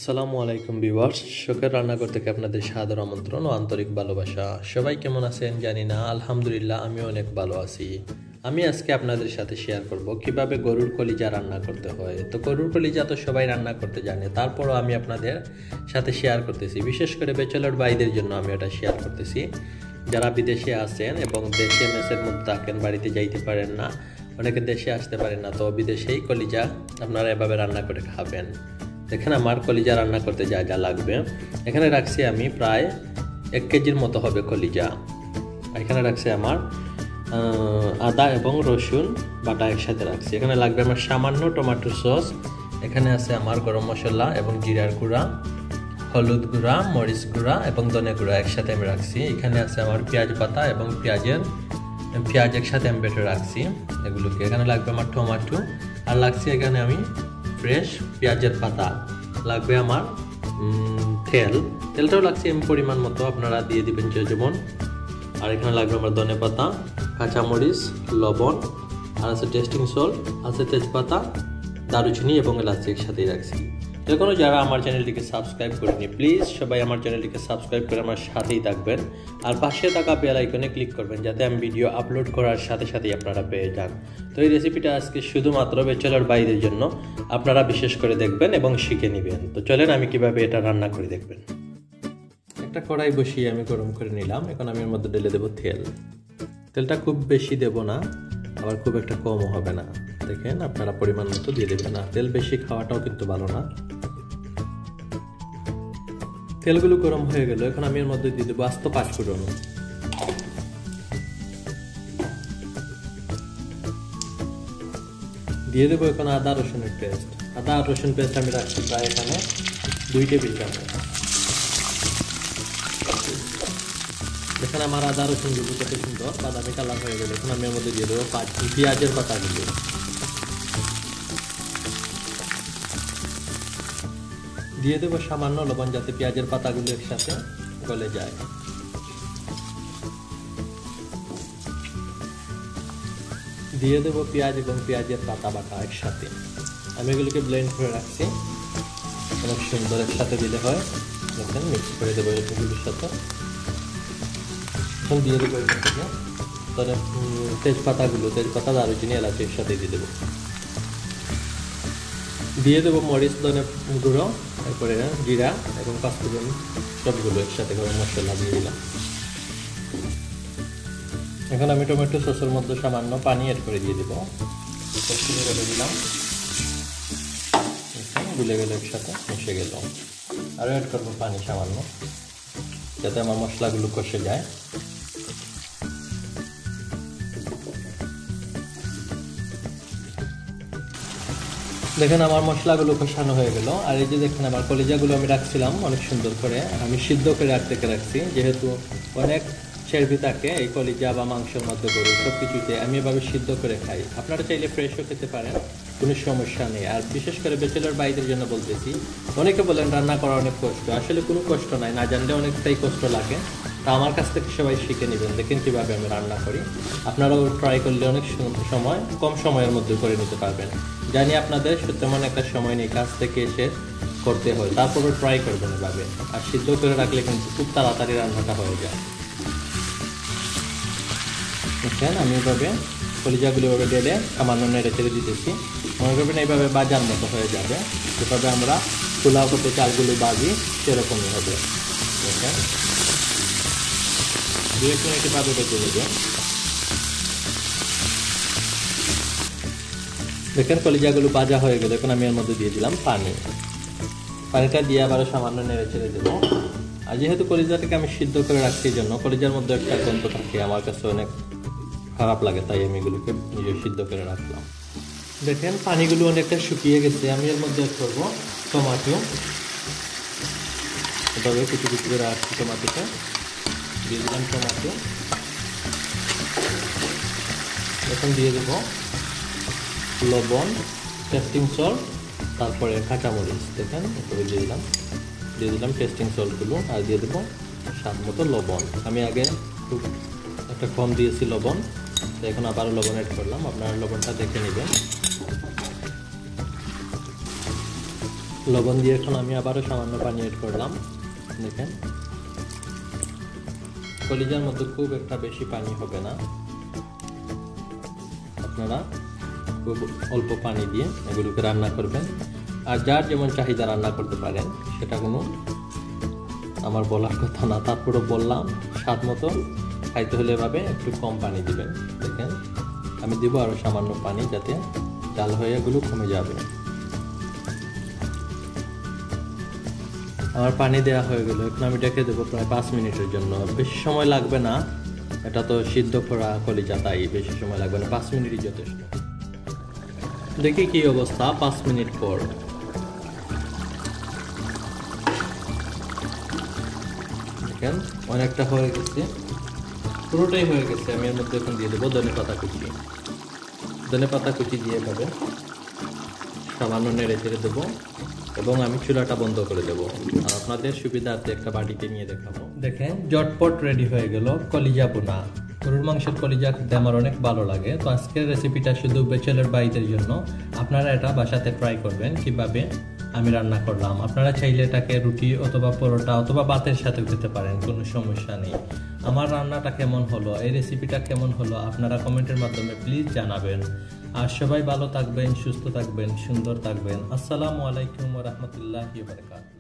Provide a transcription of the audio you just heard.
আসসালামু আলাইকুম ভিউয়ার্স, শখের রান্নাঘর থেকে আপনাদের সাদর আমন্ত্রণ ও আন্তরিক ভালোবাসা। সবাই কেমন আছেন জানি না, আলহামদুলিল্লাহ আমি অনেক ভালো আছি। আমি আজকে আপনাদের সাথে শেয়ার করব কিভাবে গরুর কলিজা রান্না করতে হয়। তো গরুর কলিজা তো সবাই রান্না করতে জানে, তারপরও আমি আপনাদের সাথে শেয়ার করতেছি। বিশেষ করে ব্যাচেলর ভাইদের জন্য আমি এটা শেয়ার করতেছি, যারা বিদেশে আছেন এবং দেশে মেসের মধ্যে থাকেন, বাড়িতে যাইতে পারেন না, অনেকে দেশে আসতে পারেন না, তো বিদেশেই কলিজা আপনারা এভাবে রান্না করে খাবেন। দেখেন আমার কলিজা রান্না করতে যা যা লাগবে এখানে রাখছি আমি প্রায় 1 কেজির মতো হবে কলিজা। এখানে রাখছি আমার আদা এবং রসুন বাটা একসাথে রাখছি। এখানে লাগবে আমার সামান্য টমেটো সস, এখানে আছে আমার গরম মশলা এবং জিরার গুঁড়া, হলুদ গুঁড়া, মরিচ গুঁড়া এবং ধনে গুঁড়া একসাথে আমি রাখছি। এখানে আছে আমার পেঁয়াজ পাতা এবং পেঁয়াজ একসাথে আমি বেটে রাখছি এগুলোকে। এখানে লাগবে আমার টমেটো, আর লাগছে এখানে আমি ফ্রেশ পেঁয়াজের পাতা, লাগবে আমার তেলটাও লাগছে আমি পরিমাণ মতো, আপনারা দিয়ে দিবেন যে যেমন। আর এখানে লাগবে আমার ধনে পাতা, কাঁচামরিচ, লবণ, আর আছে টেস্টিং সল্ট, আছে তেজপাতা, দারুচিনি এবং এলাচি একসাথেই রাখছি। এখনও যারা আমার চ্যানেলটিকে সাবস্ক্রাইব করেনি, প্লিজ সবাই আমার চ্যানেলটিকে সাবস্ক্রাইব করে আমার সাথেই থাকবেন, আর পাশে থাকা বেল আইকনে ক্লিক করবেন যাতে আমি ভিডিও আপলোড করার সাথে সাথেই আপনারা পেয়ে যান। তো এই রেসিপিটা আজকে শুধুমাত্র ব্যাচেলর ভাইদের জন্য, আপনারা বিশেষ করে দেখবেন এবং শিখে নেবেন। তো চলেন আমি কিভাবে এটা রান্না করে দেখবেন। একটা কড়াই বসিয়ে আমি গরম করে নিলাম। এখন আমি এর মধ্যে ঢেলে দেবো তেল। তেলটা খুব বেশি দেব না, আবার খুব একটা কমও হবে না। দেখেন আপনারা পরিমাণ মতো দিয়ে দেবেন, না তেল বেশি খাওয়াটাও কিন্তু ভালো না। তেলগুলো গরম হয়ে গেল, এখন আমি এর মধ্যে দিয়ে দেবো আস্ত 5 ফোড়ন। দিয়ে দেবো এখন আদা রসুনের পেস্ট। আদা আর রসুন পেস্ট আমি রাখছি প্রায় এখানে 2 টেবিল চামচ। এখানে আমার আদা রসুনগুলো কত সুন্দর বাদামি কালার হয়ে গেল। এখন আমি এর মধ্যে দিয়ে দেবো পেঁয়াজের পাতাগুলো। দিয়ে দেবো সামান্য লবণ যাতে পেঁয়াজের পাতাগুলো একসাথে গলে যায়। দিয়ে দেবো পেঁয়াজ এবং পেঁয়াজের পাতা বাটা একসাথে। আমি এগুলোকে ব্লেন্ড করে রাখছি, অনেক সুন্দর একসাথে দিলে হয়। দেখেন মিক্স করে দেবো এগুলোর সাথে। এখন দিয়ে দেবো এখান থেকে তাহলে তেজপাতা, দারুচিনি, এলাচি একসাথে দিয়ে দেবো। দিয়ে দেবো মরিচ, ধনে গুঁড়ো, তারপরে জিরা এবং 5 ফোড়ন সবগুলো একসাথে গরম মশলা দিয়ে দিলাম। এখন আমি টমেটো সসের মধ্যে সামান্য পানি অ্যাড করে দিয়ে দেবো। করে দিলাম, গুলে গেলে একসাথে মিশে গেল। আরও অ্যাড করবো পানি সামান্য যাতে আমার মশলাগুলো কষে যায়। দেখেন আমার মশলাগুলো কষানো হয়ে গেল। আর এই যে দেখেন আমার কলিজাগুলো আমি রাখছিলাম অনেক সুন্দর করে, আমি সিদ্ধ করে রাখছি, যেহেতু অনেক চর্বি থাকে এই কলিজা বা মাংসের মধ্যে গরু সব কিছুতে, আমি এভাবে সিদ্ধ করে খাই। আপনারা চাইলে ফ্রেশও খেতে পারেন, কোনো সমস্যা নেই। আর বিশেষ করে ব্যাচেলর ভাইদের জন্য বলতেছি, অনেকে বলেন রান্না করা অনেক কষ্ট, আসলে কোনো কষ্ট নাই, না জানলে অনেকটাই কষ্ট লাগে। তা আমার কাছ থেকে সবাই শিখে নেবেন, দেখেন কীভাবে আমি রান্না করি। আপনারাও ট্রাই করলে অনেক সময় কম সময়ের মধ্যে করে নিতে পারবেন। জানি আপনাদের তেমন একটা সময় নেই, কাজ থেকে এসে করতে হয়, তারপরে ট্রাই করবেন এভাবে। আর সিদ্ধ করে রাখলে কিন্তু খুব তাড়াতাড়ি রান্নাটা হয়ে যায়। দেখেন আমি এভাবে কলিজাগুলো এভাবে ঢেলে সামান্য নেড়ে চেড়ে দিতেছি। মনে করবেন এইভাবে বাজার মতো হয়ে যাবে, যেভাবে আমরা পোলাও করতে চালগুলো বাজি সেরকমই হবে। দেখেন 2-1 মিনিট এভাবে বেঁচে দেবে। দেখেন কলিজাগুলো ভাজা হয়ে গেল, এখন আমি এর মধ্যে দিয়ে দিলাম পানিটা দিয়ে আবারও সামান্য নেড়ে ছেড়ে দেবো। আর যেহেতু কলিজাটাকে আমি সিদ্ধ করে রাখছি, এই জন্য কলিজার মধ্যে একটা গন্ধ থাকে, আমার কাছে অনেক খারাপ লাগে, তাই আমি এগুলোকে নিজে সিদ্ধ করে রাখলাম। দেখেন পানিগুলো অনেকটা শুকিয়ে গেছে, আমি এর মধ্যে করবো টমেটো। এভাবে কুচি করে রাখছি, টমেটোটা দিয়ে দিলাম। টমেটো এখন দিয়ে দেবো লবণ, টেস্টিং সল্ট, তারপরে কাঁচামরিচ। দেখেন এভাবে দিয়ে দিলাম টেস্টিং সল্টগুলো, আর দিয়ে দেবো স্বাদ মতো লবণ। আমি আগে খুব একটা কম দিয়েছি লবণ, তো এখন আবারও লবণ অ্যাড করলাম, আপনারা লবণটা দেখে নেবেন। লবণ দিয়ে এখন আমি আবারও সামান্য পানি এড করলাম। দেখেন কলিজার মধ্যে খুব একটা বেশি পানি হবে না, আপনারা খুব অল্প পানি দিয়ে এগুলোকে রান্না করবেন। আর যার যেমন চাহিদা রান্না করতে পারেন, সেটা কোনো আমার বলার কথা না, তারপরে বললাম স্বাদ মতো খাইতে হলে এভাবে একটু কম পানি দিবেন। দেখেন আমি দিব আরও সামান্য পানি, যাতে জাল হয়ে এগুলো কমে যাবে। আমার পানি দেওয়া হয়ে গেল, এখন আমি ঢেকে দেবো প্রায় 5 মিনিটের জন্য। বেশি সময় লাগবে না, এটা তো সিদ্ধ করা কলিজা, তাই বেশি সময় লাগবে না, 5 মিনিটই যথেষ্ট। দেখি কি অবস্থা 5 মিনিট পর। দেখেন অনেকটা হয়ে গেছে, পুরোটাই হয়ে গেছে। আমি এর মধ্যে এখন দিয়ে দেবো ধনেপাতা কুচি। ধনেপাতা কুচি দিয়ে পাবে সামান্য নেড়ে চেড়ে দেবো এবং আমি চুলাটা বন্ধ করে দেবো। আর আপনাদের সুবিধার্থে একটা বাটিতে নিয়ে দেখাবো। দেখেন জটপট রেডি হয়ে গেল কলিজা বোনা। গরুর মাংসের কলিজা খেতে আমার অনেক ভালো লাগে। তো আজকের রেসিপিটা শুধু ব্যাচেলর ভাইদের জন্য, আপনারা এটা বাসাতে ট্রাই করবেন কিভাবে আমি রান্না করলাম। আপনারা চাইলে এটাকে রুটি অথবা পরোটা অথবা ভাতের সাথে খেতে পারেন, কোনো সমস্যা নেই। আমার রান্নাটা কেমন হলো, এই রেসিপিটা কেমন হলো, আপনারা কমেন্টের মাধ্যমে প্লিজ জানাবেন। আর সবাই ভালো থাকবেন, সুস্থ থাকবেন, সুন্দর থাকবেন। আসসালামু আলাইকুম ওয়া রাহমাতুল্লাহি ওয়া বারাকাতুহু।